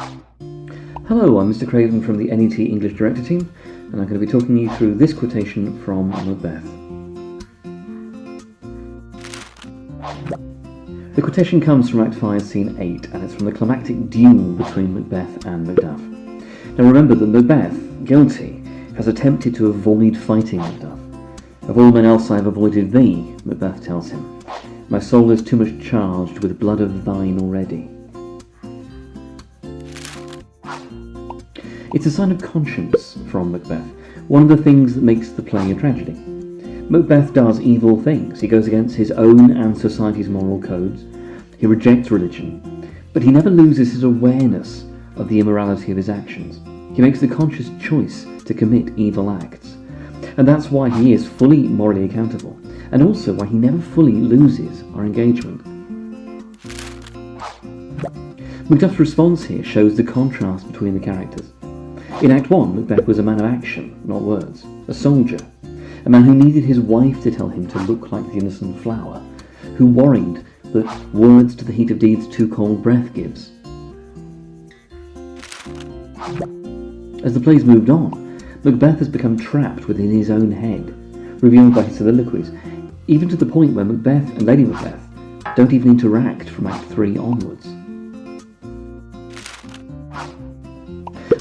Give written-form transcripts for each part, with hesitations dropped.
Hello, I'm Mr. Craven from the NET English Director Team, and I'm going to be talking you through this quotation from Macbeth. The quotation comes from Act 5, Scene 8, and it's from the climactic duel between Macbeth and Macduff. Now remember that Macbeth, guilty, has attempted to avoid fighting Macduff. Of all men else I have avoided thee, Macbeth tells him. My soul is too much charged with blood of thine already. It's a sign of conscience from Macbeth, one of the things that makes the play a tragedy. Macbeth does evil things. He goes against his own and society's moral codes. He rejects religion, but he never loses his awareness of the immorality of his actions. He makes the conscious choice to commit evil acts. And that's why he is fully morally accountable, and also why he never fully loses our engagement. Macduff's response here shows the contrast between the characters. In Act 1, Macbeth was a man of action, not words, a soldier, a man who needed his wife to tell him to look like the innocent flower, who worried that words to the heat of deeds too cold breath gives. As the play's moved on, Macbeth has become trapped within his own head, revealed by his soliloquies, even to the point where Macbeth and Lady Macbeth don't even interact from Act 3 onwards.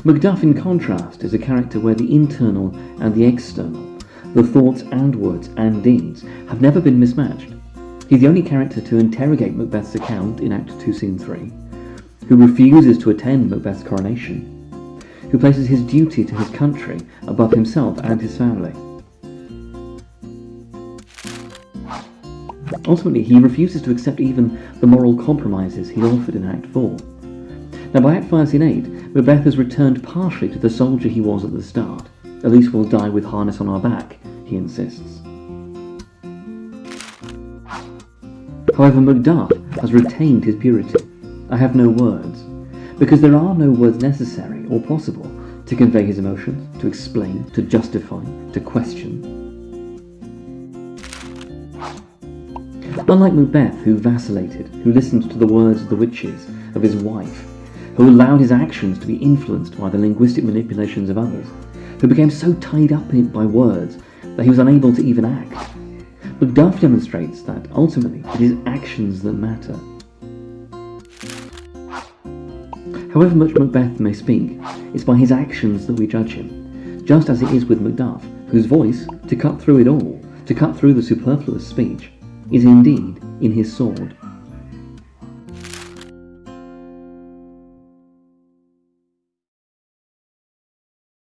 Macduff, in contrast, is a character where the internal and the external, the thoughts and words and deeds, have never been mismatched. He's the only character to interrogate Macbeth's account in Act 2, Scene 3, who refuses to attend Macbeth's coronation, who places his duty to his country above himself and his family. Ultimately, he refuses to accept even the moral compromises he offered in Act 4. Now, by Act 5, Scene 8, Macbeth has returned partially to the soldier he was at the start. At least we'll die with harness on our back, he insists. However, Macduff has retained his purity. I have no words, because there are no words necessary or possible to convey his emotions, to explain, to justify, to question. Unlike Macbeth, who vacillated, who listened to the words of the witches, of his wife, who allowed his actions to be influenced by the linguistic manipulations of others, who became so tied up in it by words that he was unable to even act, Macduff demonstrates that, ultimately, it is actions that matter. However much Macbeth may speak, it's by his actions that we judge him, just as it is with Macduff, whose voice, to cut through it all, to cut through the superfluous speech, is indeed in his sword.